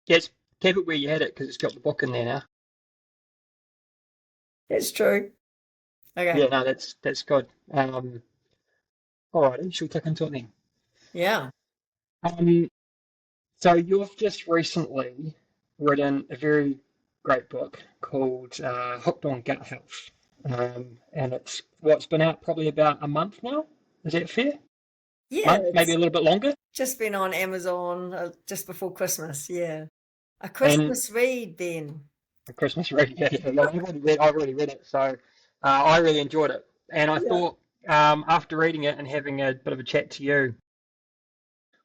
Yes, keep it where you had it because it's got the book in there now. It's true. Okay. Yeah, no, that's good. Alrighty, should we kick into it then? Yeah. Um, so you've just recently written a very great book called Hooked on Gut Health, and it's what's been out probably about a month now. Is that fair? Yeah, Month, maybe a it's little bit longer. just been on Amazon just before Christmas. Yeah. A And Christmas read, Ben. a Christmas read, yeah, I've already read it, so I really enjoyed it. And I Yeah. thought after reading it and having a bit of a chat to you,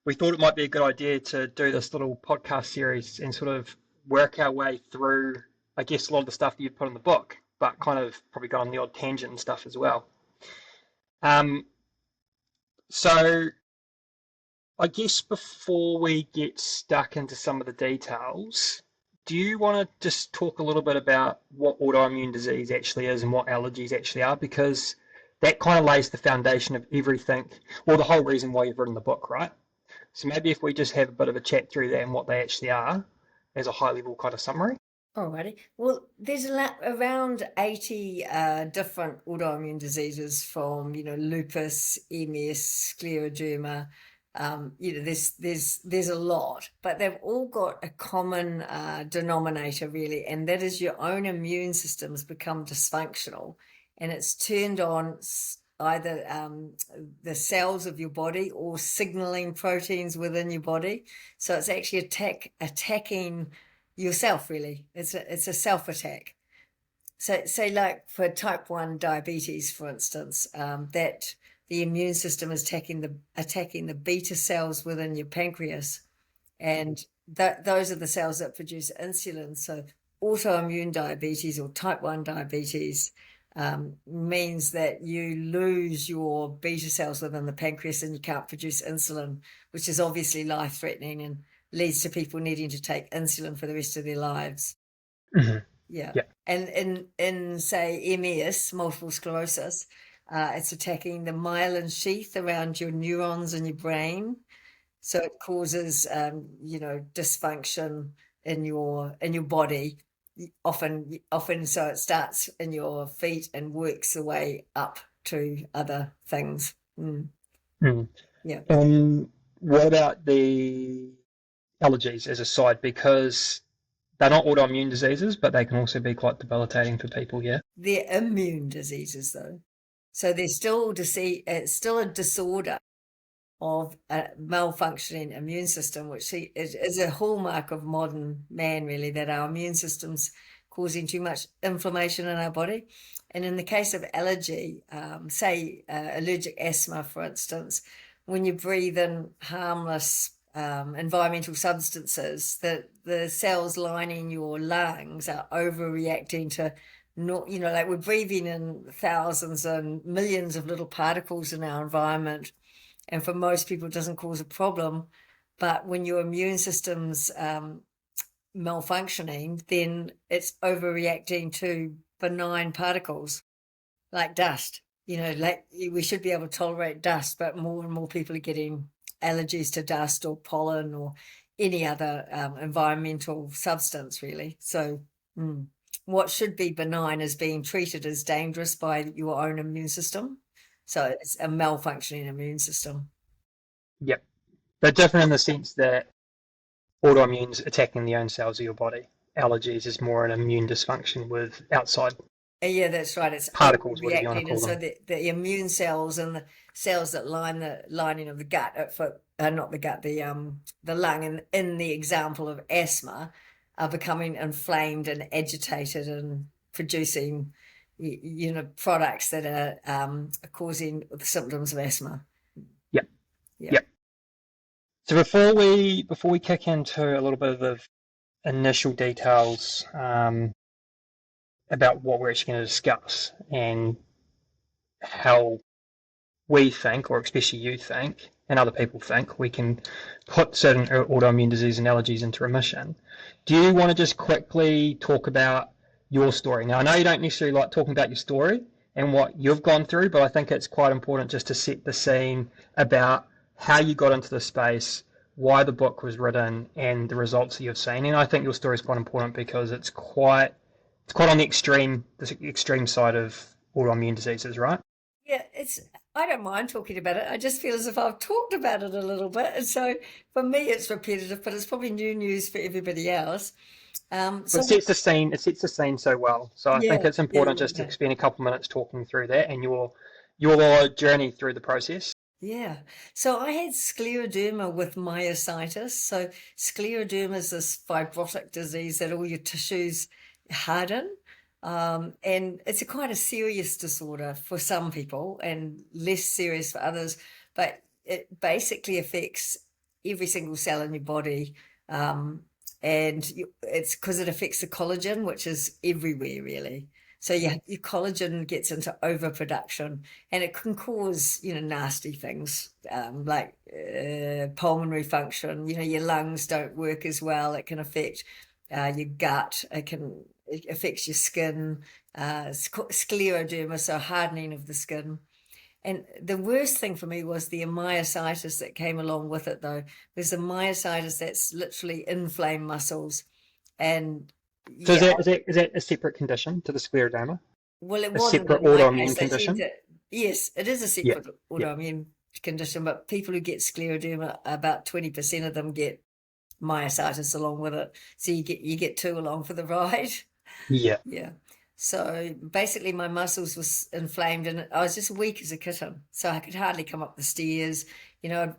we thought it might be a good idea to do this little podcast series and sort of work our way through, I guess, a lot of the stuff that you put in the book, but kind of probably got on the odd tangent and stuff as well. Um, so I guess before we get stuck into some of the details, do you want to just talk a little bit about what autoimmune disease actually is and what allergies actually are? Because that kind of lays the foundation of everything, well, the whole reason why you've written the book, right? So maybe if we just have a bit of a chat through that and what they actually are as a high level kind of summary. Alrighty. Well, there's around 80 different autoimmune diseases from, lupus, MS, scleroderma. There's a lot, but they've all got a common denominator really, and that is your own immune system's become dysfunctional, and it's turned on either the cells of your body or signaling proteins within your body. So it's actually attacking yourself really. It's a self attack. So say like for type 1 diabetes, for instance, that the immune system is attacking the beta cells within your pancreas, and those are the cells that produce insulin. So autoimmune diabetes or type 1 diabetes means that you lose your beta cells within the pancreas and you can't produce insulin, which is obviously life threatening and leads to people needing to take insulin for the rest of their lives. Mm-hmm. Yeah. Yeah. And in say MS, multiple sclerosis, it's attacking the myelin sheath around your neurons in your brain. So it causes dysfunction in your body. Often so it starts in your feet and works the way up to other things. Mm. Yeah. What about the allergies as a side? Because they're not autoimmune diseases, but they can also be quite debilitating for people, yeah? They're immune diseases though. So they're still it's still a disorder of a malfunctioning immune system, which is a hallmark of modern man, really, that our immune system's causing too much inflammation in our body. And in the case of allergy, say allergic asthma, for instance, when you breathe in harmless environmental substances, the cells lining your lungs are overreacting to not, like we're breathing in thousands and millions of little particles in our environment, and for most people it doesn't cause a problem. But when your immune system's malfunctioning, then it's overreacting to benign particles like dust. Like we should be able to tolerate dust, but more and more people are getting allergies to dust or pollen or any other environmental substance, really. So what should be benign is being treated as dangerous by your own immune system. So it's a malfunctioning immune system. Yep. They're different in the sense that autoimmune's attacking the own cells of your body. Allergies is more an immune dysfunction with outside Yeah, that's right. It's particles, whatever you want to overreacting, and call so them. the immune cells and the cells that line the lining of the gut, not the gut, the lung, and in the example of asthma, are becoming inflamed and agitated and producing, products that are causing the symptoms of asthma. Yep. Yeah. Yep. So before we kick into a little bit of the initial details about what we're actually going to discuss and how we think, or especially you think, and other people think, we can put certain autoimmune disease and allergies into remission. Do you want to just quickly talk about your story? Now, I know you don't necessarily like talking about your story and what you've gone through, but I think it's quite important just to set the scene about how you got into the space, why the book was written and the results that you've seen. And I think your story is quite important because it's quite on the extreme side of autoimmune diseases, right? Yeah, I don't mind talking about it. I just feel as if I've talked about it a little bit. And so for me, it's repetitive, but it's probably new news for everybody else. But So it sets the scene so well. So I yeah, think it's yeah, important yeah, just to yeah. spend a couple minutes talking through that and your journey through the process. Yeah. So I had scleroderma with myositis. So scleroderma is this fibrotic disease that all your tissues harden. And it's quite a serious disorder for some people and less serious for others. But it basically affects every single cell in your body. It's because it affects the collagen, which is everywhere, really. So your collagen gets into overproduction, and it can cause, nasty things, like pulmonary function. Your lungs don't work as well. It can affect your gut. It affects your skin. Scleroderma, so hardening of the skin. And the worst thing for me was the myositis that came along with it, though. There's a myositis that's literally inflamed muscles, and So yeah, is that a separate condition to the scleroderma? well, it A wasn't separate in my case. autoimmune They tend condition? to, yes, it is a Yeah. separate Yeah. autoimmune condition, but people who get scleroderma, about 20% of them get myositis along with it. So you get two along for the ride. Yeah. Yeah. So basically my muscles was inflamed and I was just weak as a kitten. So I could hardly come up the stairs.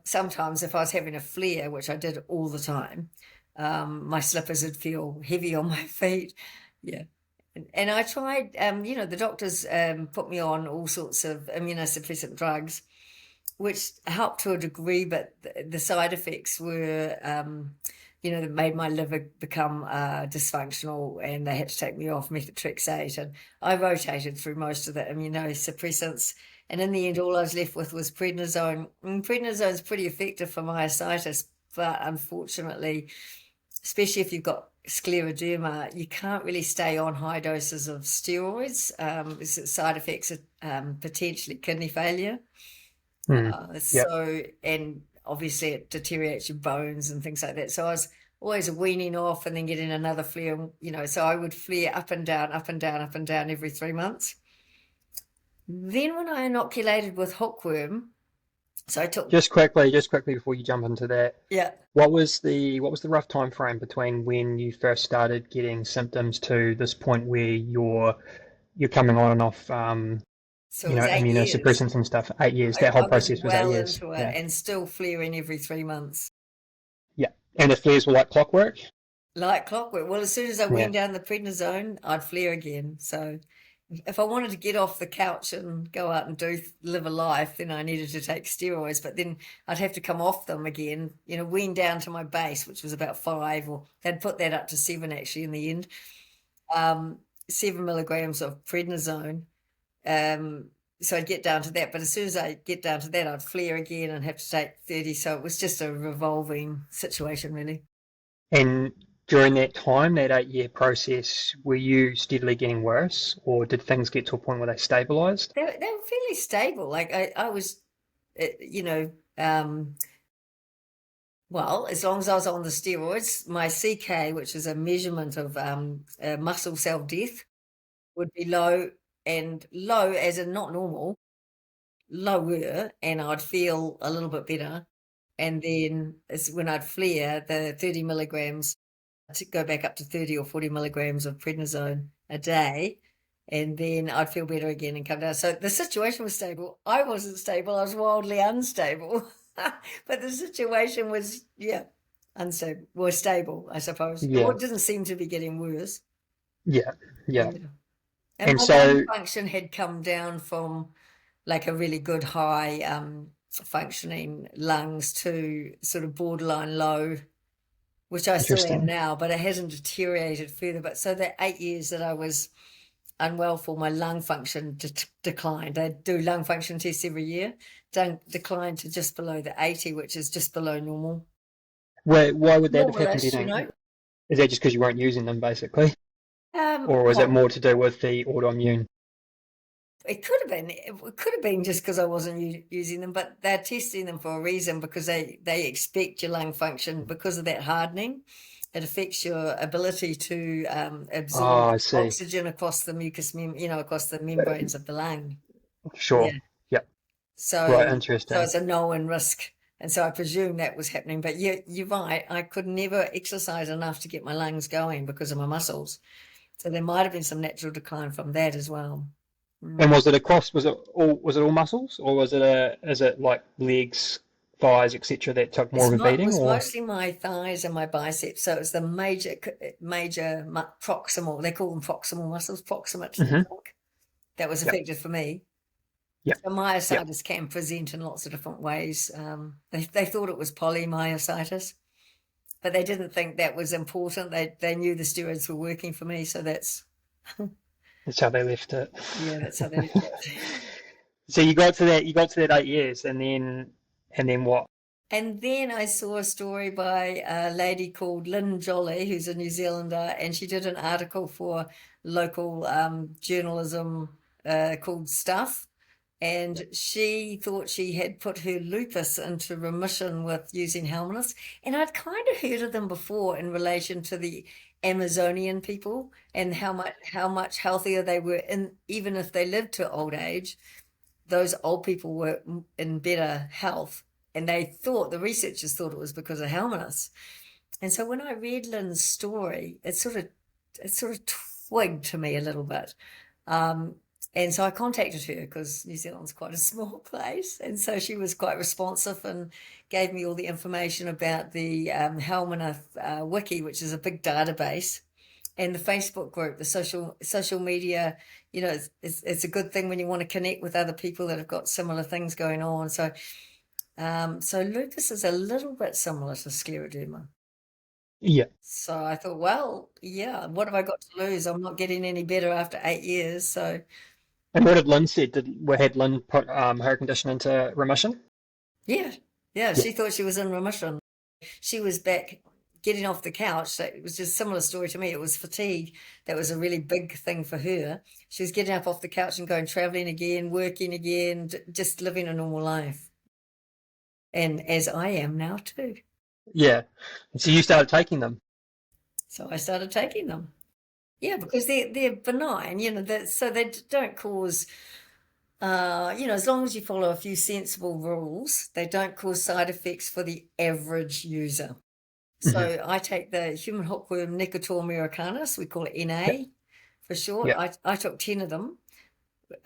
Sometimes if I was having a flare, which I did all the time, my slippers would feel heavy on my feet. Yeah. And I tried, the doctors put me on all sorts of immunosuppressant drugs, which helped to a degree, but the side effects were, that made my liver become dysfunctional, and they had to take me off methotrexate. And I rotated through most of the immunosuppressants. And in the end, all I was left with was prednisone. And prednisone is pretty effective for myositis, but unfortunately, especially if you've got scleroderma, you can't really stay on high doses of steroids. Side effects are potentially kidney failure. Mm. Yeah. And obviously it deteriorates your bones and things like that. So I was always weaning off and then getting another flare, so I would flare up and down, up and down, up and down every 3 months. Then when I inoculated with hookworm, so I took, Just quickly before you jump into that, yeah, what was the rough time frame between when you first started getting symptoms to this point where you're coming on and off so it was 8 years. immunosuppressants and stuff? 8 years. I That whole was process was eight well years. into it Yeah. and still flaring every 3 months. Yeah. And the flares were like clockwork? Like clockwork. Well, as soon as I Yeah. went down the prednisone, I'd flare again. So if I wanted to get off the couch and go out and live a life, then I needed to take steroids. But then I'd have to come off them again, wean down to my base, which was about 5, or they'd put that up to 7 actually in the end. 7 milligrams of prednisone. So I'd get down to that. But as soon as I get down to that, I'd flare again and have to take 30. So it was just a revolving situation, really. And during that time, that 8 year process, were you steadily getting worse, or did things get to a point where they stabilized? They were fairly stable. Like I was, well, as long as I was on the steroids, my CK, which is a measurement of muscle cell death, would be low, and low as in not normal, lower, and I'd feel a little bit better. And then when I'd flare, the 30 milligrams to go back up to 30 or 40 milligrams of prednisone a day, and then I'd feel better again and come down. So the situation was stable. I wasn't stable. I was wildly unstable. But the situation was, unstable. Was stable, I suppose. Or Yeah. it didn't seem to be getting worse. Yeah. Yeah. Yeah. And And my lung so, function had come down from like a really good high functioning lungs to sort of borderline low, which I still am interesting. now, but it hasn't deteriorated further. But so the 8 years that I was unwell for, my lung function declined. They do lung function tests every year, declined to just below the 80, which is just below normal. Why would that have happened, do you Normal-ish, think? Is that just because you weren't using them, basically? Or was it Well, more to do with the autoimmune? It could have been just because I wasn't using them, but they're testing them for a reason, because they expect your lung function, because of that hardening. It affects your ability to absorb Oh, I see. oxygen across the across the membranes of the lung. Sure. Yeah. Yep. So, Right. Interesting. it's a known risk. And so I presume that was happening. But you're right. I could never exercise enough to get my lungs going because of my muscles. So there might have been some natural decline from that as well. And was it across? Was it all muscles, or is it like legs, thighs, etc. that took more of a It beating, was or? mostly my thighs and my biceps. So it's the major proximal, they call them proximal muscles, proximate to the Hmm. trunk, that was Yep. affected for me. Yep. So Yep. myositis can present in lots of different ways. They thought it was polymyositis, but they didn't think that was important. They knew the steroids were working for me, so That's how they left it. that's how they left it. So you got to that. You got to that 8 years, and then what? And then I saw a story by a lady called Lynn Jolly, who's a New Zealander, and she did an article for local journalism called Stuff. And she thought she had put her lupus into remission with using Helminths. And I'd kind of heard of them before in relation to the Amazonian people, and how much healthier they were, in even if they lived to old age. Those old people were in better health, and the researchers thought it was because of Helminths. And so when I read Lynn's story, it sort of twigged to me a little bit. And so I contacted her, because New Zealand's quite a small place. And so she was quite responsive and gave me all the information about the Helminth wiki, which is a big database, and the Facebook group, the social media. It's a good thing when you want to connect with other people that have got similar things going on. So, so lupus is a little bit similar to scleroderma. Yeah. So I thought, well, yeah, what have I got to lose? I'm not getting any better after 8 years. So And what did Lynn said? Had Lynn put her condition into remission? yeah, yeah, Yeah. she thought she was in remission. She was back getting off the couch. So it was just a similar story to me. It was fatigue. That was a really big thing for her. She was getting up off the couch and going traveling again, working again, just living a normal life. And as I am now too. Yeah. And so you started taking them. So I started taking them. Yeah, because they're benign, so they don't cause, as long as you follow a few sensible rules, they don't cause side effects for the average user. Hmm. So I take the human hookworm Nicotor americanus, we call it Yeah. NA for short. Yeah. I took 10 of them,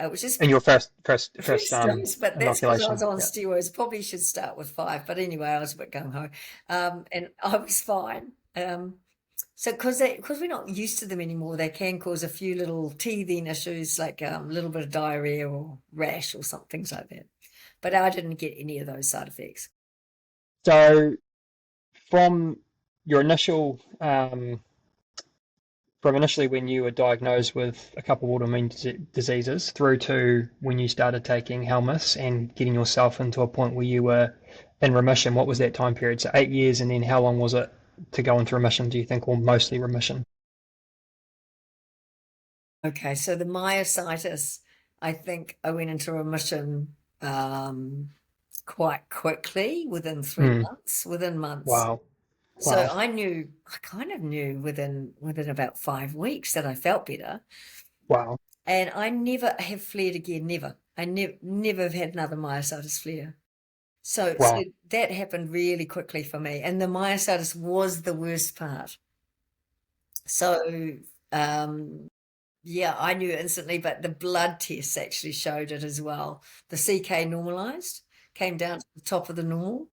which is And your first the first dose, but that's because I was inoculation. on Yeah. steroids. Probably should start with 5, but anyway, I was a bit gung ho, and I was fine. So because we're not used to them anymore, they can cause a few little teething issues, like a little bit of diarrhea or rash or things like that. But I didn't get any of those side effects. So from your initial from initially when you were diagnosed with a couple of autoimmune diseases through to when you started taking Helminths and getting yourself into a point where you were in remission, what was that time period? So 8 years, and then how long was it to go into remission, do you think, or mostly remission? Okay, so the myositis, I think I went into remission quite quickly, within 3 months, within months. Wow. So Wow. I kind of knew within about 5 weeks that I felt better, Wow. and I never have flared again. Never. I never have had another myositis flare. So Wow. that happened really quickly for me, and the myositis was the worst part. So yeah, I knew instantly, but the blood tests actually showed it as well. The CK normalized, came down to the top of the normal.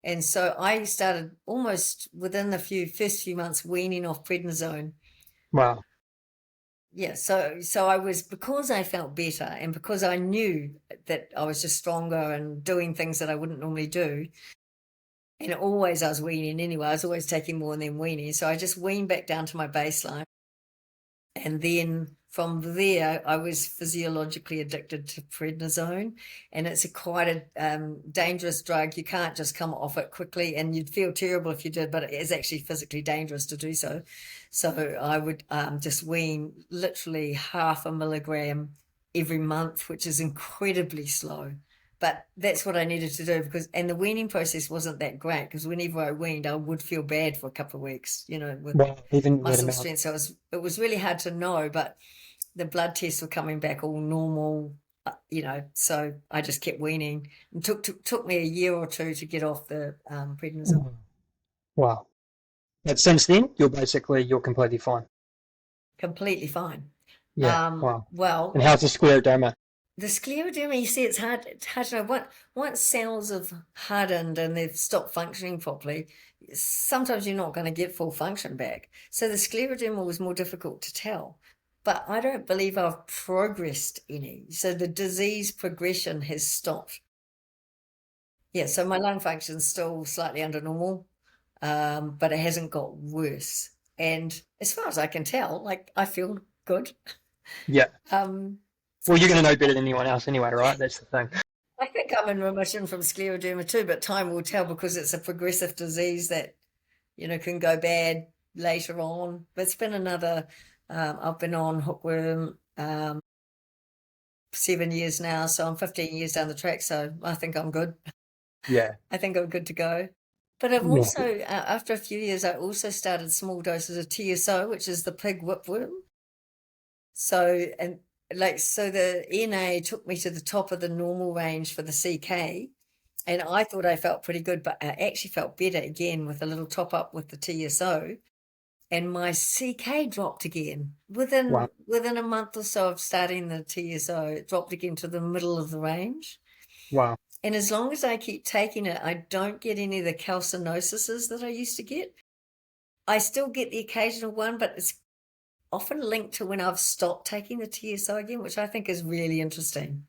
And so I started almost within the first few months weaning off prednisone. Wow. Yeah, so I was, because I felt better and because I knew that I was just stronger and doing things that I wouldn't normally do. And always I was weaning anyway. I was always taking more than weaning. So I just weaned back down to my baseline. And then from there, I was physiologically addicted to prednisone, and it's quite a dangerous drug. You can't just come off it quickly, and you'd feel terrible if you did, but it is actually physically dangerous to do so. So I would just wean literally 0.5 milligram every month, which is incredibly slow. But that's what I needed to do and the weaning process wasn't that great because whenever I weaned, I would feel bad for a couple of weeks, with Wow, even that muscle amount. strength. So it was really hard to know, but the blood tests were coming back all normal, so I just kept weaning. It took me a year or two to get off the prednisone. Wow. And since then, you're completely fine. Completely fine. Yeah. Wow. Well, And how's the scleroderma? the scleroderma, you see, it's hard to know. Once cells have hardened and they've stopped functioning properly, sometimes you're not going to get full function back. So the scleroderma was more difficult to tell. But I don't believe I've progressed any. So the disease progression has stopped. Yeah, so my lung function's still slightly under normal, but it hasn't got worse. And as far as I can tell, I feel good. Yeah. Um, Well, you're going to know better than anyone else anyway, right? That's the thing. I think I'm in remission from scleroderma too, but time will tell because it's a progressive disease that, can go bad later on. But it's been I've been on hookworm 7 years now, so I'm 15 years down the track, so I think I'm good. Yeah. I think I'm good to go. But I've Yeah. also, after a few years, I also started small doses of TSO, which is the pig whipworm. So the NA took me to the top of the normal range for the CK, and I thought I felt pretty good, but I actually felt better again with a little top up with the TSO, and my CK dropped again Wow. within a month or so of starting the TSO. It dropped again to the middle of the range. Wow. And as long as I keep taking it, I don't get any of the calcinosises that I used to get. I still get the occasional one, but it's often linked to when I've stopped taking the TSO again, which I think is really interesting.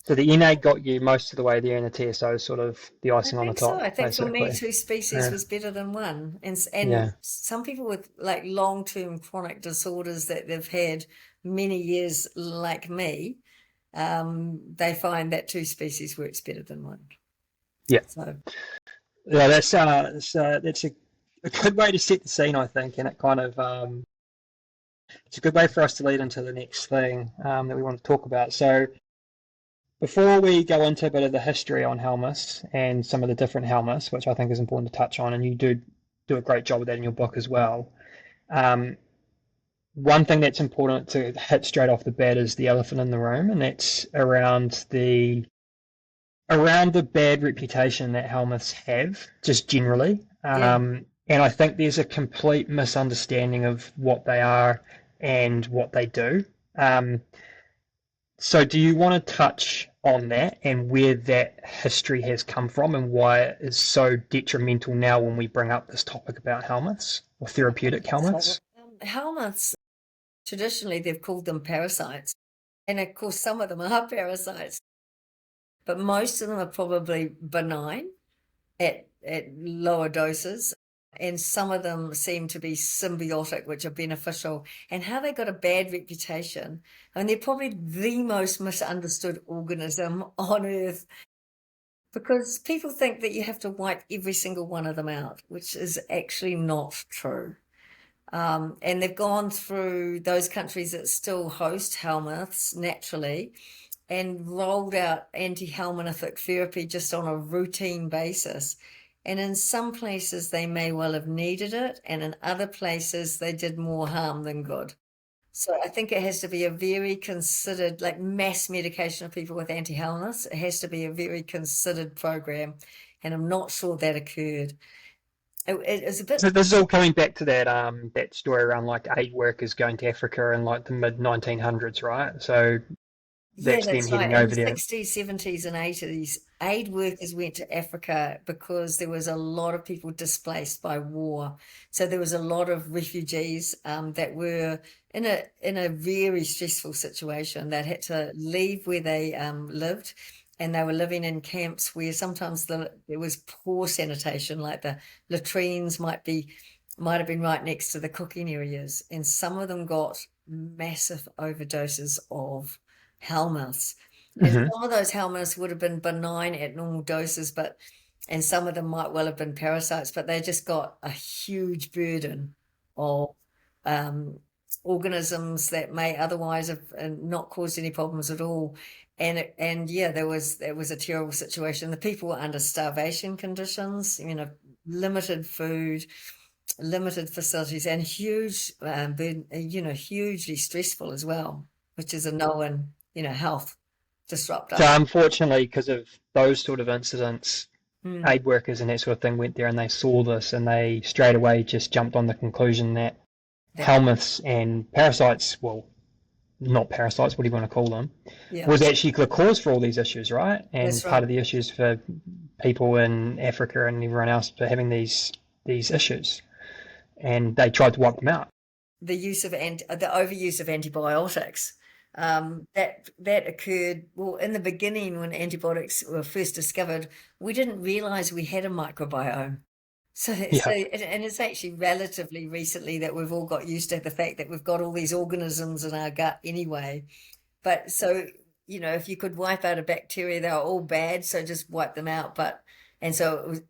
So the NA got you most of the way there, and the TSO is sort of the icing on the top. I think for me, basically. 2 species Yeah. was better than one. And Yeah. some people with long-term chronic disorders that they've had many years, like me, they find that 2 species works better than one. Yeah. So Yeah, that's a good way to set the scene, I think, and it kind of it's a good way for us to lead into the next thing that we want to talk about. So before we go into a bit of the history on Helminths and some of the different Helminths, which I think is important to touch on, and you do a great job of that in your book as well. One thing that's important to hit straight off the bat is the elephant in the room, and that's around the bad reputation that Helminths have, just generally. And I think there's a complete misunderstanding of what they are and what they do. So do you want to touch on that and where that history has come from and why it is so detrimental now when we bring up this topic about Helminths or therapeutic Helminths? Helminths, traditionally they've called them parasites. And of course, some of them are parasites, but most of them are probably benign at lower doses. And some of them seem to be symbiotic, which are beneficial. And how they got a bad reputation, and they're probably the most misunderstood organism on Earth, because people think that you have to wipe every single one of them out, which is actually not true. And they've gone through those countries that still host Helminths naturally and rolled out anti-Helminthic therapy just on a routine basis. And in some places, they may well have needed it, and in other places, they did more harm than good. So I think it has to be a very considered, mass medication of people with anti-Helminths. It has to be a very considered program, and I'm not sure that occurred. It's a bit. So this is all coming back to that story around aid workers going to Africa in the mid 1900s, right? So that's them That's heading right. In over the there. 60s, 70s, and 80s, aid workers went to Africa because there was a lot of people displaced by war. So there was a lot of refugees that were in a very stressful situation that had to leave where they lived, and they were living in camps where sometimes there was poor sanitation, like the latrines might have been right next to the cooking areas, and some of them got massive overdoses of Helminths. And Hmm. some of those Helminths would have been benign at normal doses, and some of them might well have been parasites, but they just got a huge burden of organisms that may otherwise have not caused any problems at all. And yeah, there was a terrible situation. The people were under starvation conditions, limited food, limited facilities, and huge burden, hugely stressful as well, which is a known, health disruptor. So unfortunately, because of those sort of incidents, Mm. aid workers and that sort of thing went there and they saw this and they straight away just jumped on the conclusion that helminths and parasites, well, not parasites, what do you want to call them, Yeah, was actually the cause for all these issues, right? And that's part right. of the issues for people in Africa and everyone else for having these issues. And they tried to wipe them out. The overuse of antibiotics, that occurred, well, in the beginning when antibiotics were first discovered. We didn't realize we had a microbiome. Yeah. And it's actually relatively recently that we've all got used to the fact that we've got all these organisms in our gut anyway. But so, if you could wipe out a bacteria, they were all bad, so just wipe them out. And so it was,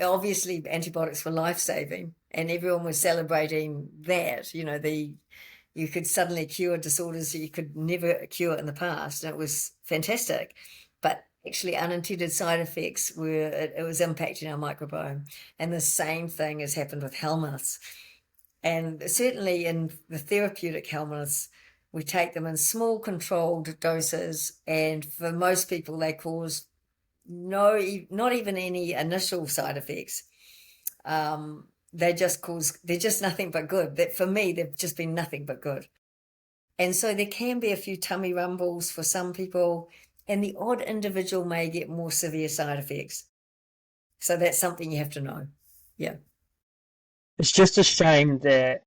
obviously antibiotics were life-saving, and everyone was celebrating that, you could suddenly cure disorders that you could never cure in the past, and it was fantastic. But actually unintended side effects were, it was impacting our microbiome. And the same thing has happened with helminths. And certainly in the therapeutic helminths, we take them in small controlled doses, and for most people they cause not even any initial side effects. They're just nothing but good. That for me, they've just been nothing but good. And so there can be a few tummy rumbles for some people, and the odd individual may get more severe side effects. So that's something you have to know. Yeah. It's just a shame that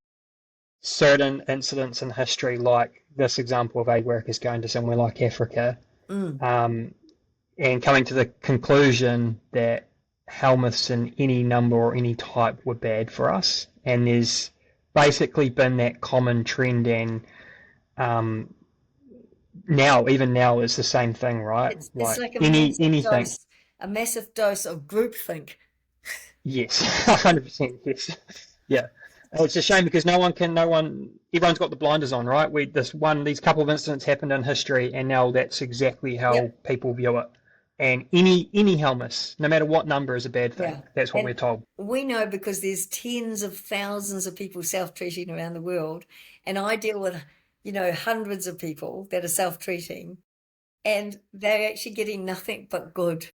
certain incidents in history, like this example of aid workers going to somewhere like Africa, and coming to the conclusion that helminths in any number or any type were bad for us. And there's basically been that common trend, and even now it's the same thing, right? It's like anything. A massive dose of groupthink. Yes, 100%. Yes, yeah. It's a shame because everyone's got the blinders on, right? These couple of incidents happened in history, and now that's exactly how people view it. And any helminths, no matter what number, is a bad thing. Yeah. That's what And we're told. we know because there's tens of thousands of people self-treating around the world, and I deal with, hundreds of people that are self-treating, and they're actually getting nothing but good.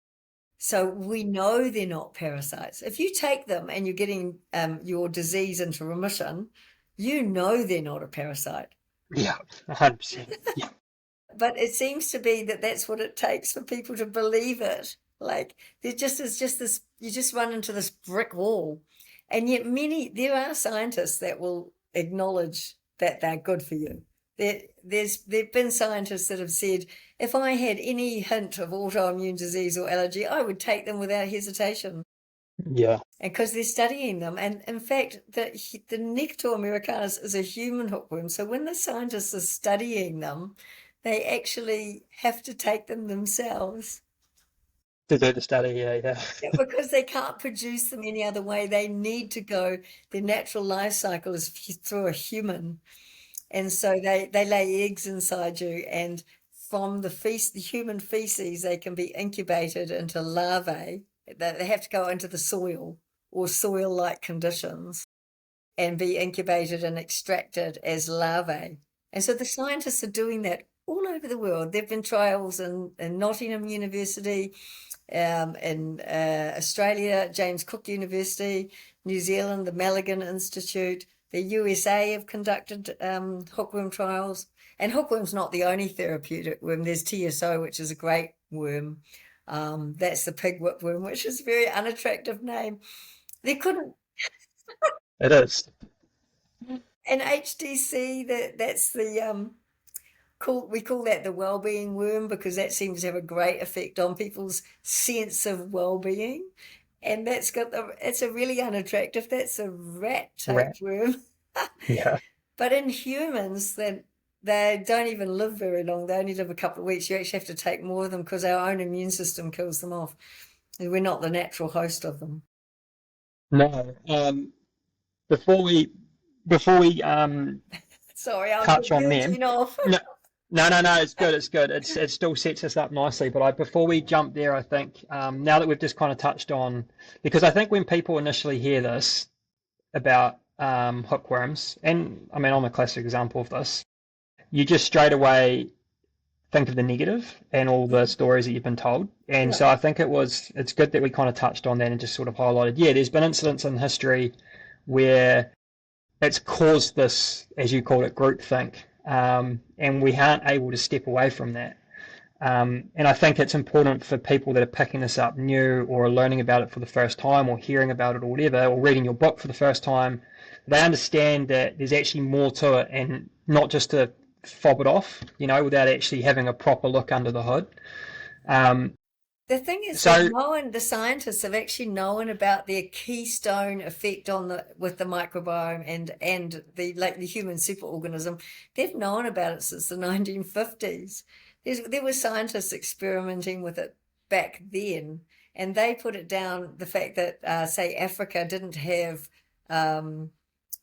So we know they're not parasites. If you take them and you're getting your disease into remission, they're not a parasite. Yeah, 100%. Yeah. But it seems to be that that's what it takes for people to believe it. Like it's just this, you just run into this brick wall. And yet there are scientists that will acknowledge that they're good for you. There've been scientists that have said, if I had any hint of autoimmune disease or allergy, I would take them without hesitation. Yeah. And because they're studying them. And in fact, the Nectar americanus is a human hookworm. So when the scientists are studying them, they actually have to take them themselves. To do the study, yeah. Because they can't produce them any other way. They need to go, their natural life cycle is through a human. And so they lay eggs inside you, and from the human feces, they can be incubated into larvae. They have to go into the soil or soil-like conditions and be incubated and extracted as larvae. And so the scientists are doing that all over the world. There have been trials in Nottingham University, in Australia, James Cook University, New Zealand, the Milligan Institute. The USA have conducted hookworm trials. And hookworm's not the only therapeutic worm. There's TSO, which is a great worm. That's the pig whipworm, which is a very unattractive name. They couldn't. It is. And HDC, that's the we call that the well-being worm, because that seems to have a great effect on people's sense of well-being. And it's a really unattractive, that's a rat-type worm. Yeah. But in humans, they don't even live very long. They only live a couple of weeks. You actually have to take more of them because our own immune system kills them off. We're not the natural host of them. No. Before we Sorry, I'm touch on them. diverging off. No, no. It's good. It's good. It still sets us up nicely. But before we jump there, I think now that we've just kind of touched on, because I think when people initially hear this about hookworms, and I mean I'm a classic example of this, you just straight away think of the negative and all the stories that you've been told. And Yeah. so I think it's good that we kind of touched on that and just sort of highlighted, yeah, there's been incidents in history where it's caused this, as you called it, groupthink, and we aren't able to step away from that. And I think it's important for people that are picking this up new or are learning about it for the first time or hearing about it or whatever, or reading your book for the first time, they understand that there's actually more to it and not just to fob it off, without actually having a proper look under the hood. The thing is So that the scientists have actually known about their keystone effect with the microbiome and the human superorganism. They've known about it since the 1950s. There were scientists experimenting with it back then, and they put it down the fact that say Africa didn't have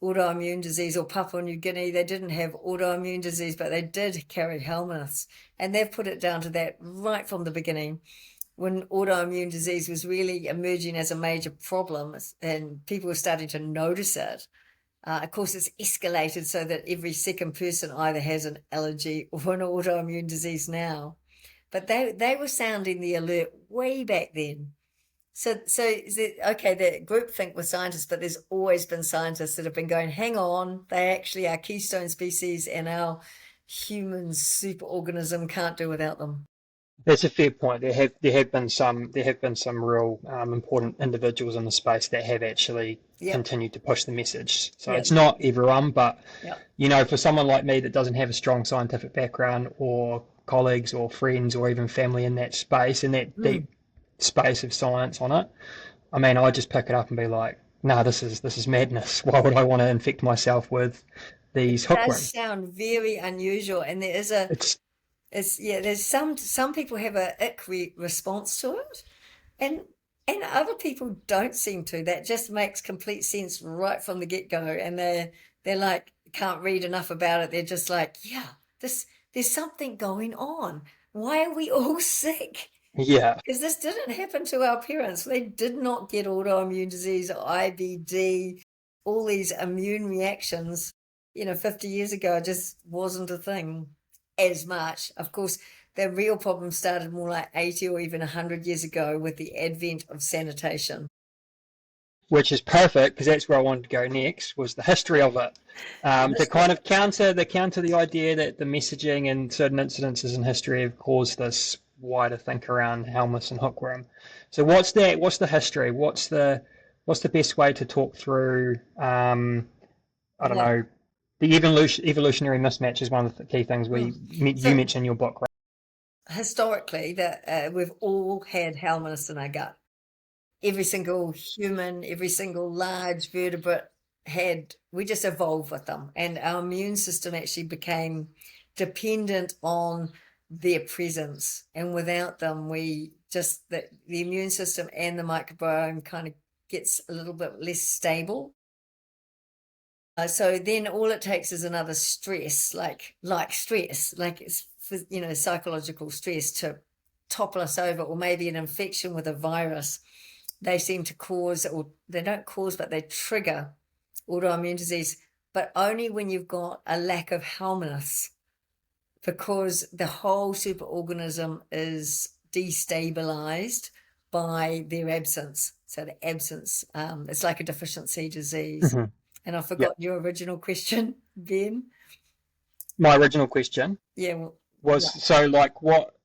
autoimmune disease, or Papua New Guinea, they didn't have autoimmune disease, but they did carry Helminths, and they've put it down to that right from the beginning, when autoimmune disease was really emerging as a major problem and people were starting to notice it. Of course, it's escalated so that every second person either has an allergy or an autoimmune disease now. But they were sounding the alert way back then. So okay, the groupthink with scientists, but there's always been scientists that have been going, hang on, they actually are keystone species and our human superorganism can't do without them. that's a fair point. There have been some real important individuals in the space that have actually continued to push the message. So it's not everyone, but for someone like me that doesn't have a strong scientific background, or colleagues or friends or even family in that space, in that deep space of science on it, I mean, I just pick it up and be like, no, this is madness. Why would I want to infect myself with these hookworms? It does sound very unusual, and there is there's some people have a ick response to it, and other people don't seem to. That just makes complete sense right from the get-go, and they're like, can't read enough about it. They're just like, there's something going on. Why are we all sick? Yeah. Because this didn't happen to our parents. They did not get autoimmune disease, IBD, all these immune reactions. 50 years ago, it just wasn't a thing as much. Of course, the real problem started more like 80 or even 100 years ago with the advent of sanitation. Which is perfect, because that's where I wanted to go next, was the history of it. To kind of counter the idea that the messaging and certain incidences in history have caused this wider think around Helminths and hookworm. So what's the history? What's the best way to talk through I don't know, the evolutionary mismatch is one of the key things you mentioned in your book, right? Historically, that we've all had Helminths in our gut. Every single human, every single large vertebrate we just evolved with them, and our immune system actually became dependent on their presence, and without them the immune system and the microbiome kind of gets a little bit less stable. So then all it takes is another stress, like stress, like it's psychological stress, to topple us over, or maybe an infection with a virus. They seem to cause, or they don't cause, but they trigger autoimmune disease, but only when you've got a lack of Helminths, because the whole superorganism is destabilized by their absence. So the absence, it's like a deficiency disease. Mm-hmm. And I forgot your original question, Ben. My original question was so like what,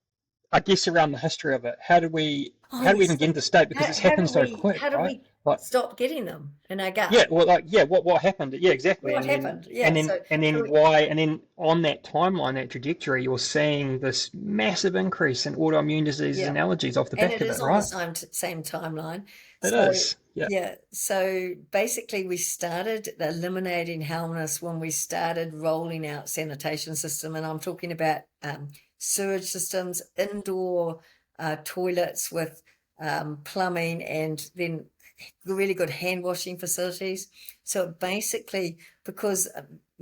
I guess, around the history of it. How do we even get into state? Because it's happened so quick. How do we stop getting them in our gut? Yeah, well, what happened? Yeah, exactly. What happened? Yeah, and then on that timeline, that trajectory, you're seeing this massive increase in autoimmune diseases and allergies off the back of it, right? And it is on the same timeline. It is. Yeah. Yeah. So basically, we started eliminating Helminths when we started rolling out sanitation system, and I'm talking about sewage systems, indoor toilets with plumbing, and then really good hand washing facilities. So basically, because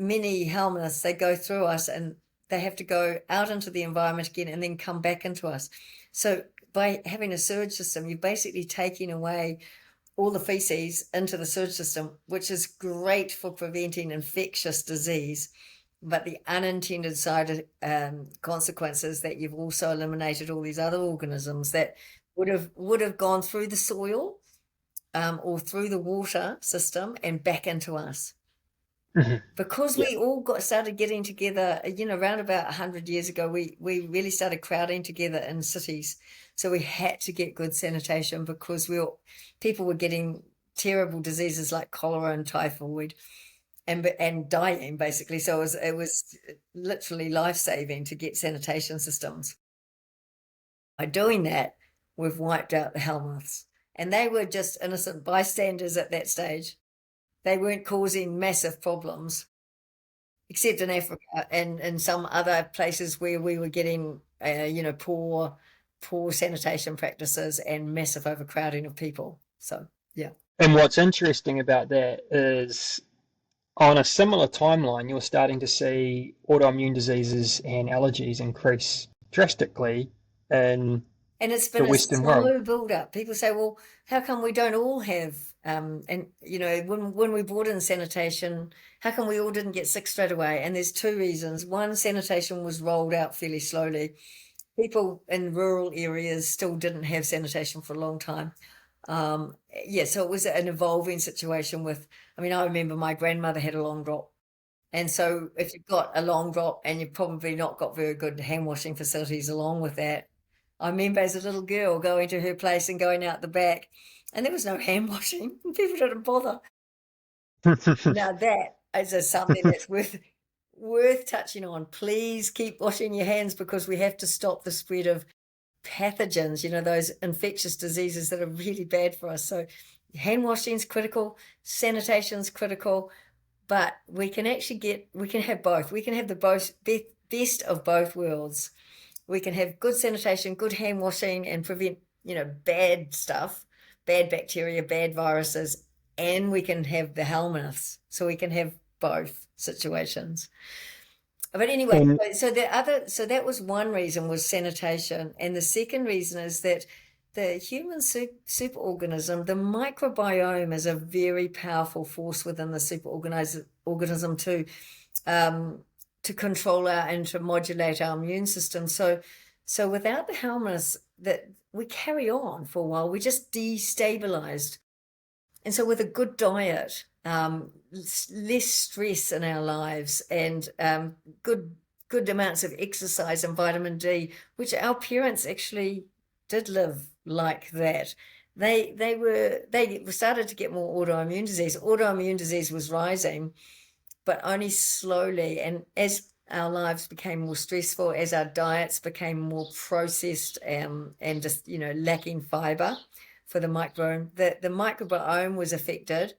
many helminths, they go through us and they have to go out into the environment again and then come back into us. So by having a sewage system, you're basically taking away all the feces into the sewage system, which is great for preventing infectious disease. But the unintended side consequences that you've also eliminated all these other organisms that would have gone through the soil or through the water system and back into us. Because we all started getting together, around about 100 years ago, we really started crowding together in cities. So we had to get good sanitation because people were getting terrible diseases like cholera and typhoid and dying, basically. So it was literally life-saving to get sanitation systems. By doing that, we've wiped out the Helminths. And they were just innocent bystanders at that stage. They weren't causing massive problems, except in Africa and in some other places where we were getting, poor sanitation practices and massive overcrowding of people. So, yeah. And what's interesting about that is on a similar timeline, you're starting to see autoimmune diseases and allergies increase drastically in and it's been the Western slow world. build up. People say, well, how come we don't all have, when we brought in sanitation, how come we all didn't get sick straight away? And there's two reasons. One, sanitation was rolled out fairly slowly. People in rural areas still didn't have sanitation for a long time. So it was an evolving situation I remember my grandmother had a long drop. And so if you've got a long drop and you've probably not got very good hand washing facilities along with that, I remember as a little girl going to her place and going out the back, and there was no hand washing. People didn't bother. Now that is something that's worth touching on. Please keep washing your hands because we have to stop the spread of pathogens, those infectious diseases that are really bad for us. So hand washing is critical, sanitation is critical, but we can have both. We can have the best of both worlds. We can have good sanitation, good hand washing, and prevent, bad stuff, bad bacteria, bad viruses, and we can have the Helminths. So we can have both situations. But anyway, so that was one reason, was sanitation. And the second reason is that the human superorganism, the microbiome, is a very powerful force within the superorganism to control and to modulate our immune system. So without the Helminths, that we carry on for a while, we just destabilized. And so with a good diet, less stress in our lives, and good amounts of exercise and vitamin D, which our parents actually did live like that. They started to get more autoimmune disease. Autoimmune disease was rising, but only slowly. And as our lives became more stressful, as our diets became more processed and just, lacking fiber for the microbiome, the microbiome was affected.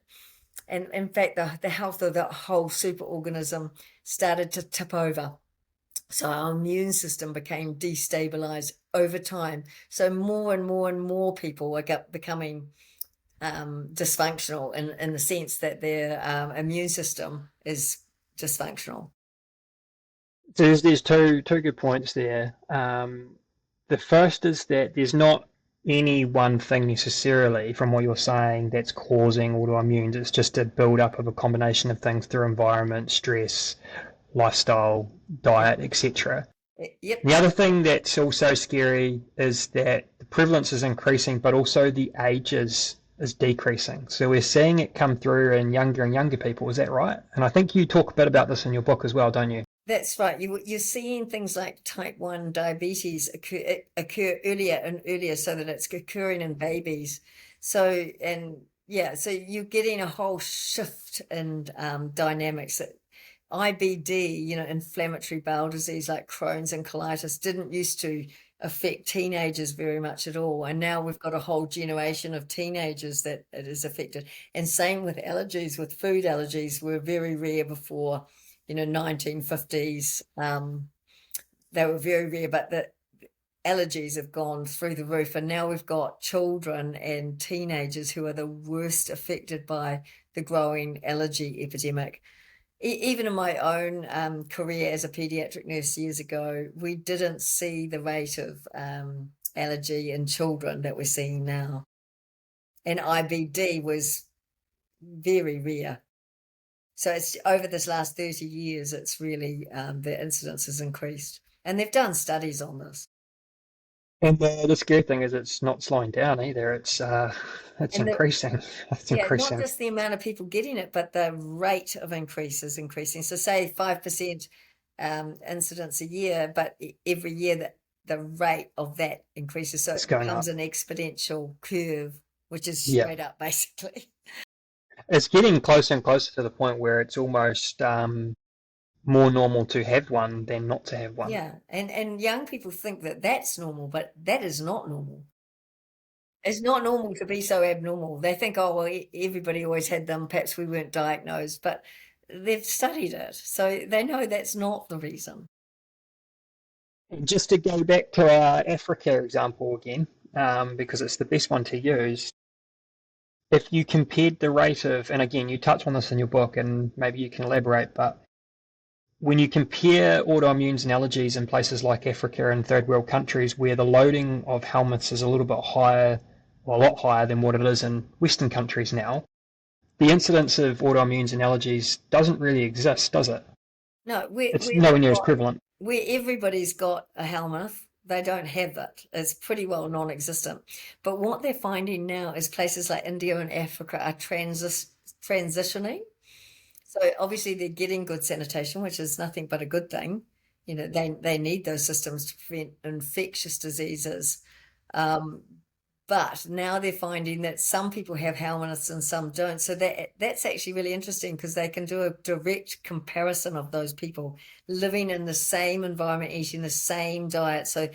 And in fact, the health of the whole superorganism started to tip over. So our immune system became destabilized over time. So more and more and more people were becoming dysfunctional in the sense that their immune system is dysfunctional. So there's two good points there. The first is that there's not any one thing necessarily from what you're saying that's causing autoimmune. It's just a build-up of a combination of things through environment, stress, lifestyle, diet, etc. Yep. The other thing that's also scary is that the prevalence is increasing, but also the age is decreasing. So we're seeing it come through in younger and younger people. Is that right? And I think you talk a bit about this in your book as well, don't you? That's right. You're seeing things like type 1 diabetes occur earlier and earlier, so that it's occurring in babies. So you're getting a whole shift in dynamics. IBD, inflammatory bowel disease like Crohn's and colitis, didn't used to affect teenagers very much at all. And now we've got a whole generation of teenagers that it is affected. And same with allergies, with food allergies were very rare before, 1950s. They were very rare, but the allergies have gone through the roof. And now we've got children and teenagers who are the worst affected by the growing allergy epidemic. Even in my own career as a pediatric nurse years ago, we didn't see the rate of allergy in children that we're seeing now. And IBD was very rare. So it's over this last 30 years, it's really, the incidence has increased. And they've done studies on this. And the scary thing is it's not slowing down either. It's And increasing. It's yeah, not increasing. just the amount of people getting it, but the rate of increase is increasing. So say 5% incidence a year, but every year that the rate of that increases. So It's it going up. becomes an exponential curve, which is Yeah. straight up basically. It's getting closer and closer to the point where it's almost more normal to have one than not to have one. Yeah. And young people think that that's normal, but that is not normal. It's not normal to be so abnormal. They think, oh, well, everybody always had them. Perhaps we weren't diagnosed, but they've studied it. So they know that's not the reason. And just to go back to our Africa example again, because it's the best one to use, if you compared the rate of, and again, you touch on this in your book and maybe you can elaborate, but when you compare autoimmunes and allergies in places like Africa and third world countries where the loading of helminths is a little bit higher, well, a lot higher than what it is in Western countries now, the incidence of autoimmunes and allergies doesn't really exist, does it? No, It's nowhere near as prevalent. where everybody's got a Helminth, they don't have it. It's pretty well non-existent. But what they're finding now is places like India and Africa are transitioning. So obviously they're getting good sanitation, which is nothing but a good thing. You know, they need those systems to prevent infectious diseases. But now they're finding that some people have Helminths and some don't. So that's actually really interesting because they can do a direct comparison of those people living in the same environment, eating the same diet, so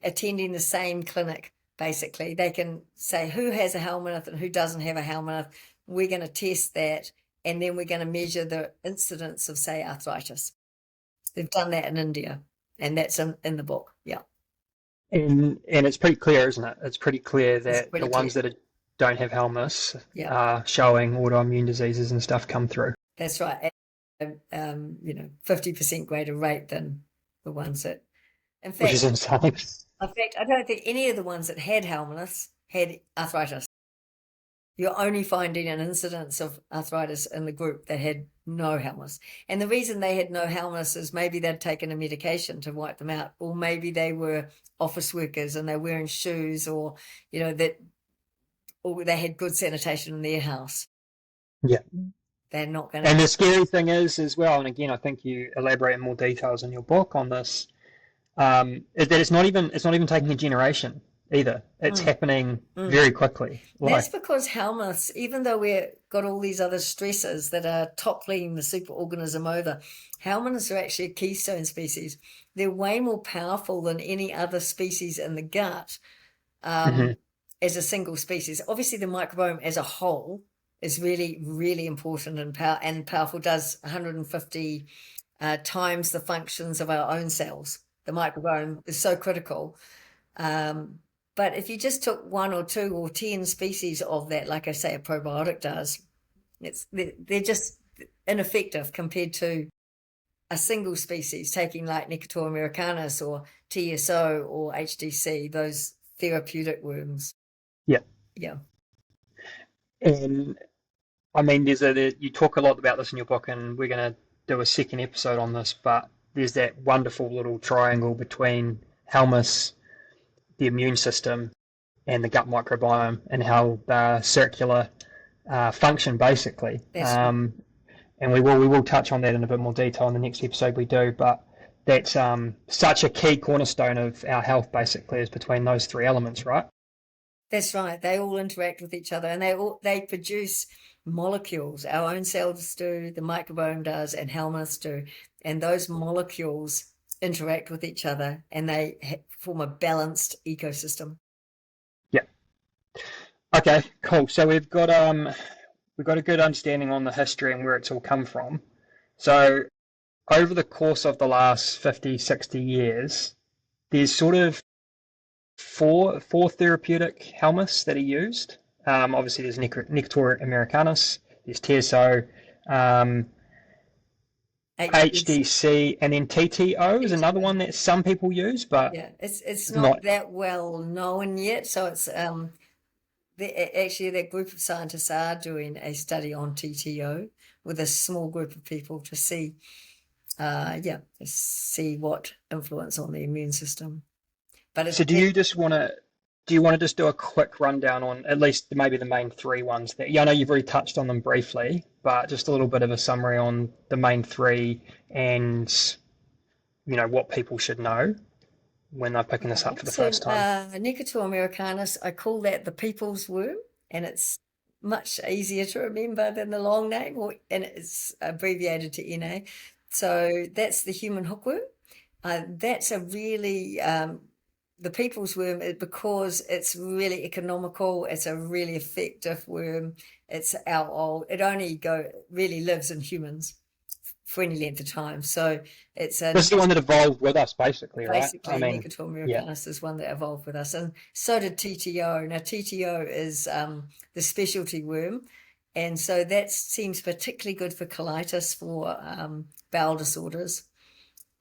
attending the same clinic, basically. They can say who has a Helminth and who doesn't have a Helminth. We're going to test that, and then we're going to measure the incidence of, say, arthritis. They've done that in India, and that's in the book, yeah. And it's pretty clear, isn't it? It's pretty clear that pretty the ones clear. that don't have helminths Yeah. are showing autoimmune diseases and stuff come through. That's right. 50% greater rate than the ones that, in Which is fact, insane. I don't think any of the ones that had Helminths had arthritis. You're only finding an incidence of arthritis in the group that had no Helminths. And the reason they had no Helminths is maybe they'd taken a medication to wipe them out, or maybe they were office workers and they're wearing shoes, or, you know, or they had good sanitation in their house. Yeah. They're not going to. And the scary thing is as well, and again, I think you elaborate in more details in your book on this, is that it's not even taking a generation either. It's happening very quickly. That's because Helminths, even though we've got all these other stresses that are toppling the superorganism over, Helminths are actually a keystone species. They're way more powerful than any other species in the gut as a single species. Obviously, the microbiome as a whole is really, really important and powerful, does 150 times the functions of our own cells. The microbiome is so critical. But if you just took 1 or 2 or 10 species of that, like I say, a probiotic does, they're just ineffective compared to a single species, taking like Necator americanus or TSO or HDC, those therapeutic worms. Yeah. Yeah. And I mean, you talk a lot about this in your book, and we're going to do a second episode on this, but there's that wonderful little triangle between Helminths, the immune system, and the gut microbiome, and how they're circular function, basically. And we will touch on that in a bit more detail in the next episode we do, but that's such a key cornerstone of our health, basically, is between those 3 elements, right? That's right. They all interact with each other, and they produce molecules. Our own cells do, the microbiome does, and Helminths do. And those molecules interact with each other, and they form a balanced ecosystem. Yeah. Okay, cool. So we've got a good understanding on the history and where it's all come from. So over the course of the last 50, 60 years, there's sort of four therapeutic helminths that are used. Obviously, there's Necator americanus, there's TSO, HDC, and then TTO is another one that some people use, but Yeah, it's not. not that well known yet. So it's actually that group of scientists are doing a study on TTO with a small group of people to see, to see what influence on the immune system. But it's So do you want to just do a quick rundown on at least maybe the main three ones that, yeah, I know you've already touched on them briefly, but just a little bit of a summary on the main three and, what people should know when they're picking this up for the first time. Nicotor americanus, I call that the people's worm, and it's much easier to remember than the long name, and it's abbreviated to NA. So that's the human hookworm. That's a really the people's worm, because it's really economical. It's a really effective worm. It's our old. It only really lives in humans for any length of time. So it's This is the one that evolved with us, basically, right? basically Nicotor americanus is one that evolved with us, and so did TTO. Now TTO is the specialty worm, and so that seems particularly good for colitis, for bowel disorders.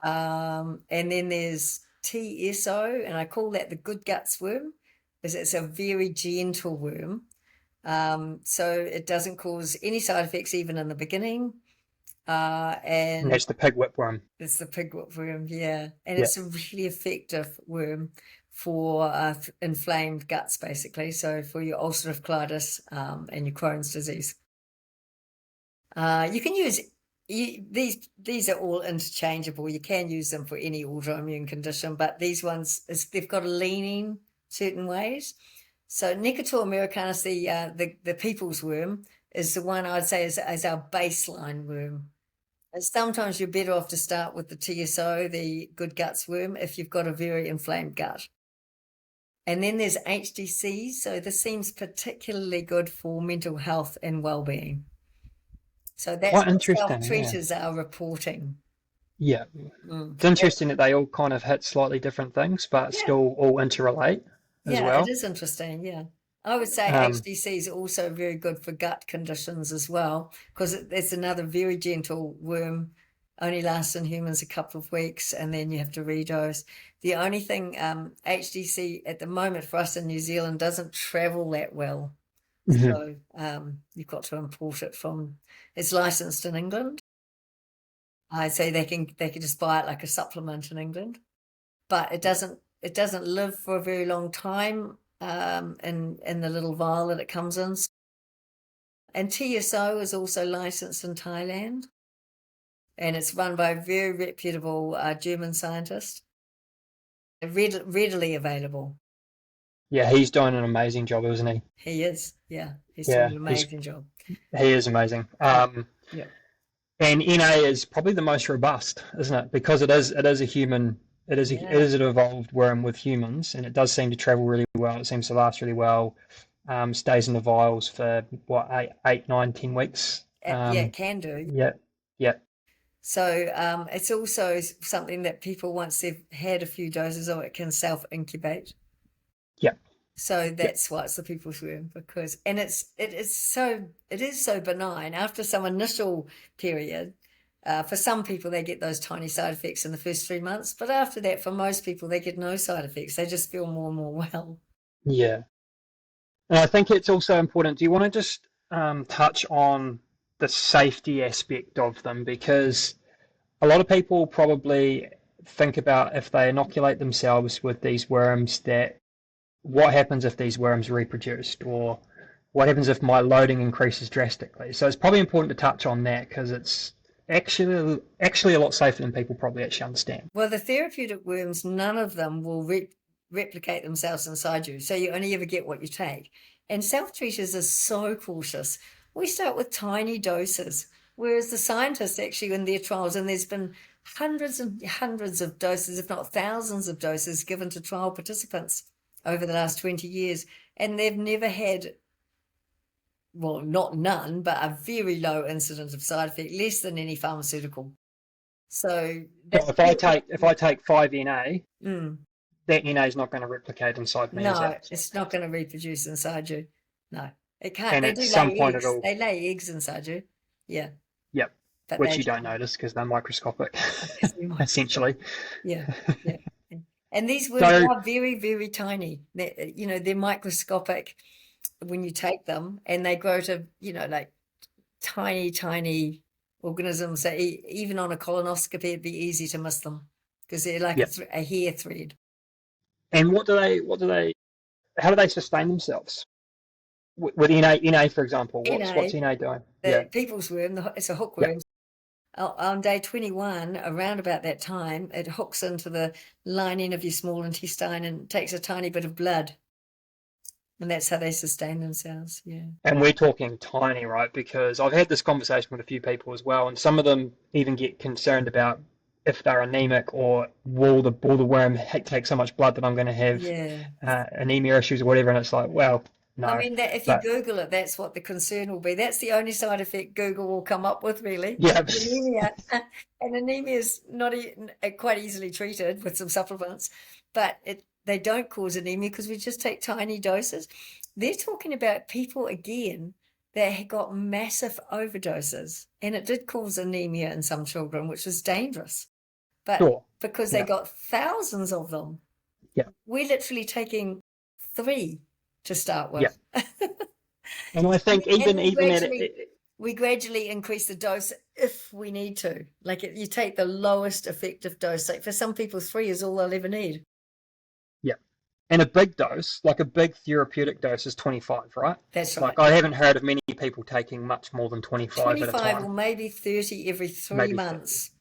And then there's TSO, and I call that the good guts worm, because it's a very gentle worm. So it doesn't cause any side effects even in the beginning. And that's the pig whipworm. It's the pig whipworm, yeah. And it's a really effective worm for inflamed guts, basically. So for your ulcerative colitis and your Crohn's disease. You can use these are all interchangeable. You can use them for any autoimmune condition, but these ones, they've got a leaning certain ways. So Nicotor americanus, the people's worm, is the one I'd say is our baseline worm. And sometimes you're better off to start with the TSO, the good guts worm, if you've got a very inflamed gut. And then there's HDC, so this seems particularly good for mental health and well-being. So that's what self-treaters are reporting. Yeah. It's interesting that they all kind of hit slightly different things, but still all interrelate as well. Yeah, it is interesting, yeah. I would say HDC is also very good for gut conditions as well, because it's another very gentle worm, only lasts in humans a couple of weeks, and then you have to redose. The only thing, HDC at the moment for us in New Zealand doesn't travel that well. So you've got to import it it's licensed in England. I say they can just buy it like a supplement in England, but it doesn't live for a very long time in the little vial that it comes in. And TSO is also licensed in Thailand, and it's run by a very reputable German scientist. Readily available. Yeah, he's doing an amazing job, isn't he? He is, yeah. He's doing an amazing job. He is amazing. And NA is probably the most robust, isn't it? Because it is a human, it is an evolved worm with humans, and it does seem to travel really well. It seems to last really well. Stays in the vials for what, 8, 9, 10 weeks. It can do. Yeah. So it's also something that people, once they've had a few doses of it, can self-incubate. Yeah. So that's why it's the people's worm, because it is so benign after some initial period. For some people, they get those tiny side effects in the first 3 months, but after that, for most people, they get no side effects. They just feel more and more well. Yeah. And I think it's also important. Do you want to just touch on the safety aspect of them? Because a lot of people probably think about, if they inoculate themselves with these worms, that what happens if these worms reproduced, or what happens if my loading increases drastically. So it's probably important to touch on that, because it's actually a lot safer than people probably actually understand. Well, the therapeutic worms, none of them will replicate themselves inside you, so you only ever get what you take. And self-treaters are so cautious. We start with tiny doses, whereas the scientists actually, in their trials, and there's been hundreds and hundreds of doses, if not thousands of doses, given to trial participants over the last 20 years, and they've never had, well, not none, but a very low incidence of side effect, less than any pharmaceutical. So if I take 5 NA, that NA is not going to replicate inside me. No, it's not going to reproduce inside you. No, it can't. And they at do some lay point eggs. it'll. They lay eggs inside you. Yeah. Yep. but which they you don't notice because they're microscopic, because they're essentially. yeah, yeah. And these worms So, are very, very tiny. They're microscopic when you take them, and they grow to, like tiny, tiny organisms that even on a colonoscopy, it'd be easy to miss them because they're like yeah. a hair thread. And how do they sustain themselves? With NA, for example, what's NA, NA doing? Yeah, the people's worm, it's a yeah. hookworm. On day 21, around about that time, it hooks into the lining of your small intestine and takes a tiny bit of blood. And that's how they sustain themselves. Yeah. And we're talking tiny, right? Because I've had this conversation with a few people as well, and some of them even get concerned about if they're anemic or will the worm take so much blood that I'm going to have Yeah. anemia issues or whatever. And it's like, well, I no. mean, that if you But Google it, that's what the concern will be. That's the only side effect Google will come up with, really. yeah, Anemia. And anemia is not quite easily treated with some supplements, but they don't cause anemia because we just take tiny doses. They're talking about people, again, that had got massive overdoses, and it did cause anemia in some children, which was dangerous. But sure. because they Yeah, got thousands of them, yeah, we're literally taking 3 to start yeah. with. And I think And even at we gradually increase the dose if we need to. Like you take the lowest effective dose. Like for some people, 3 is all they'll ever need. yeah, and a big dose, like a big therapeutic dose, is 25, right? That's right. Like I haven't heard of many people taking much more than 25 at a 25 or time. maybe 30 every 3 Maybe 30. months.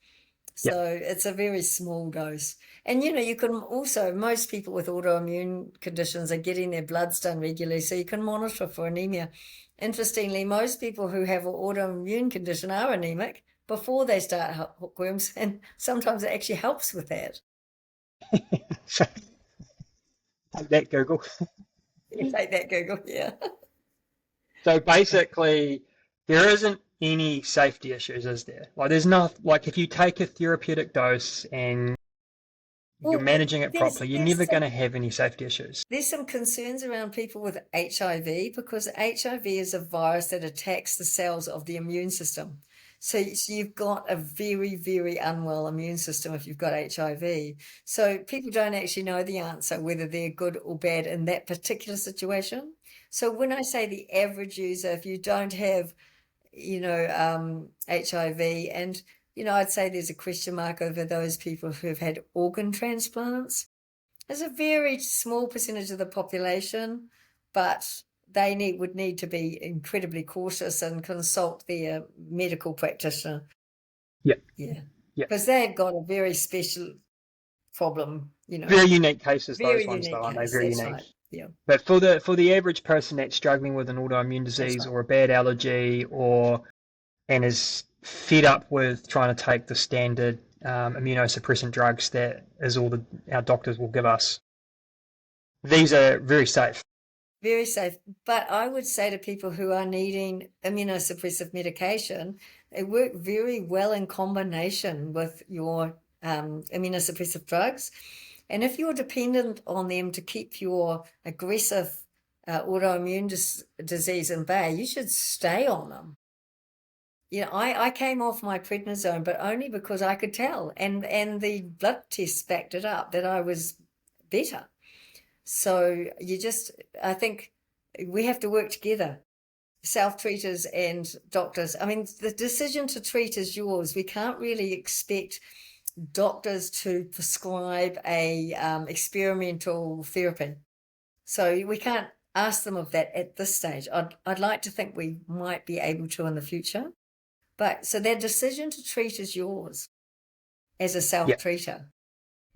Yeah, So it's a very small dose. And you can also, most people with autoimmune conditions are getting their bloods done regularly, so you can monitor for anemia. Interestingly, most people who have an autoimmune condition are anemic before they start hookworms, and sometimes it actually helps with that. so take that, Google. You take that, Google, yeah. So basically, there isn't any safety issues, is there? Like, there's not like if you take a therapeutic dose and you're Well, managing it there's properly, you're there's never going some to have any safety issues. there's some concerns around people with HIV because HIV is a virus that attacks the cells of the immune system. So you've got a very, very unwell immune system if you've got HIV. So people don't actually know the answer, whether they're good or bad in that particular situation. So when I say the average user, if you don't have, HIV, and, I'd say there's a question mark over those people who have had organ transplants. There's a very small percentage of the population, but they would need to be incredibly cautious and consult their medical practitioner. Yeah, Yeah, yeah. because they've got a very special problem, Very unique cases, those very ones, though, unique aren't they? case. Very That's unique. right. Yeah, But for the average person that's struggling with an autoimmune that's disease right. or a bad allergy and is fed up with trying to take the standard immunosuppressant drugs that is all our doctors will give us, these are very safe. Very safe. But I would say to people who are needing immunosuppressive medication, they work very well in combination with your immunosuppressive drugs. And if you're dependent on them to keep your aggressive autoimmune disease in bay, you should stay on them. I came off my prednisone, but only because I could tell, and the blood tests backed it up that I was better. So I think we have to work together, self-treaters and doctors. I mean, the decision to treat is yours. We can't really expect doctors to prescribe a experimental therapy. So we can't ask them of that at this stage. I'd like to think we might be able to in the future. But so their decision to treat is yours as a Yeah. self-treater.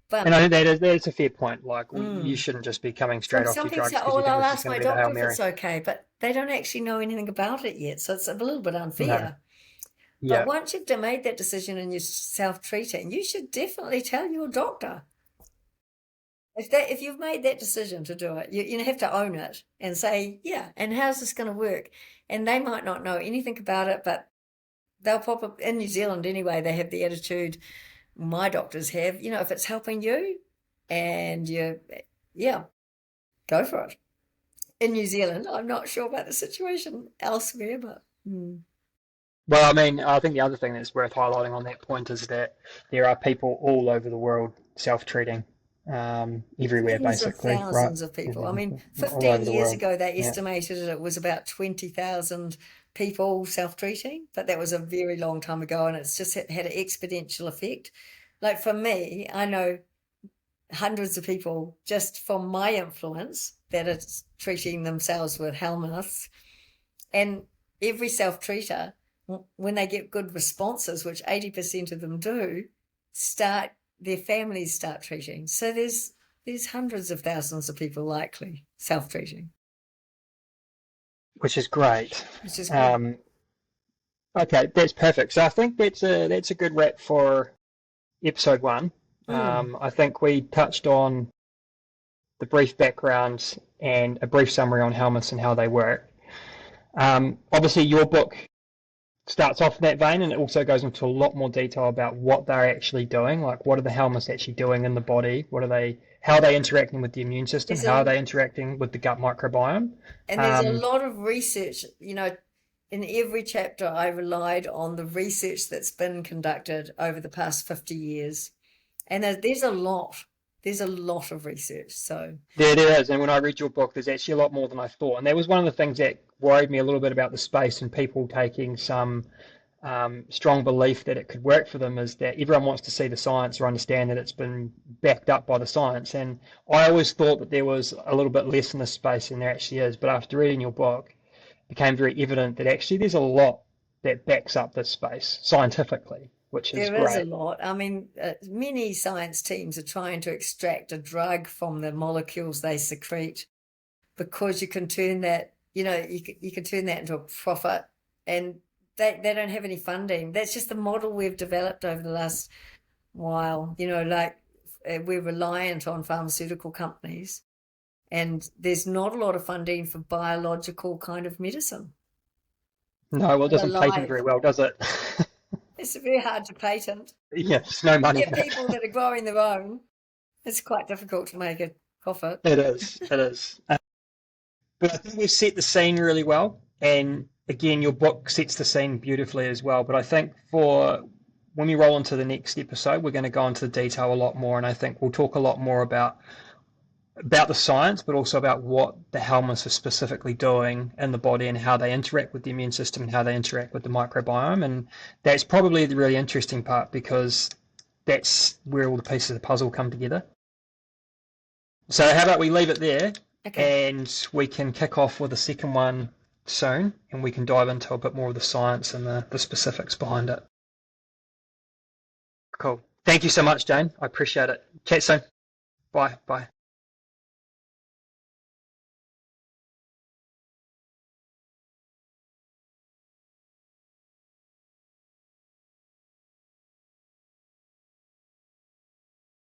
But And I think that's a fair point. Like, you mm, shouldn't just be coming straight off some your people say, drugs oh, because you well, think I'll this is ask going my to be the Hail doctor if Mary. it's okay, but they don't actually know anything about it yet. So it's a little bit No. unfair. Yeah. But once you've made that decision and you're self-treating, you should definitely tell your doctor. If you've made that decision to do it, you have to own it and say, yeah, and how's this going to work? And they might not know anything about it, but they'll pop up in New Zealand anyway. They have the attitude my doctors have, if it's helping you and yeah, go for it. In New Zealand, I'm not sure about the situation elsewhere, but Well, I mean, I think the other thing that's worth highlighting on that point is that there are people all over the world self-treating, everywhere Tens of basically, right? thousands of people. I mean, All 15 over the years world. ago, they Yeah. estimated it was about 20,000 people self-treating, but that was a very long time ago, and it's just had an exponential effect. Like for me, I know hundreds of people just from my influence that are treating themselves with Helminths, and every self-treater, when they get good responses, which 80% of them do, their families start treating. So there's hundreds of thousands of people likely self-treating, Which is great. which is good. Um, okay, that's perfect. So I think that's a good wrap for episode one. Mm. I think we touched on the brief background and a brief summary on helminths and how they work. Obviously, your book starts off in that vein, and it also goes into a lot more detail about what they're actually doing, like what are the helminths actually doing in the body, how are they interacting with the immune system, There's how are a they interacting with the gut microbiome. and there's a Um, lot of research, in every chapter I relied on the research that's been conducted over the past 50 years. And there's a lot of research. So there is, and when I read your book, there's actually a lot more than I thought, and that was one of the things that worried me a little bit about the space and people taking some strong belief that it could work for them, is that everyone wants to see the science or understand that it's been backed up by the science. And I always thought that there was a little bit less in this space than there actually is. But after reading your book, it became very evident that actually there's a lot that backs up this space scientifically, which is there is a great. lot. I mean, many science teams are trying to extract a drug from the molecules they secrete, because you can turn that, you can turn that into a profit, and they don't have any funding. That's just the model we've developed over the last while. We're reliant on pharmaceutical companies, and there's not a lot of funding for biological kind of medicine. No, well, it But doesn't patent alive, very well, does it? it's very hard to patent. Yes, no To money get in it. people that are growing their own, it's quite difficult to make a profit. It is. It is. But I think we've set the scene really well. And again, your book sets the scene beautifully as well. But I think for when we roll into the next episode, we're going to go into the detail a lot more. And I think we'll talk a lot more about the science, but also about what the helminths are specifically doing in the body and how they interact with the immune system and how they interact with the microbiome. And that's probably the really interesting part, because that's where all the pieces of the puzzle come together. So how about we leave it there, Okay. and we can kick off with a second one soon, and we can dive into a bit more of the science and the specifics behind it. Cool. Thank you so much, Jane. I appreciate it. Chat soon. Bye. Bye.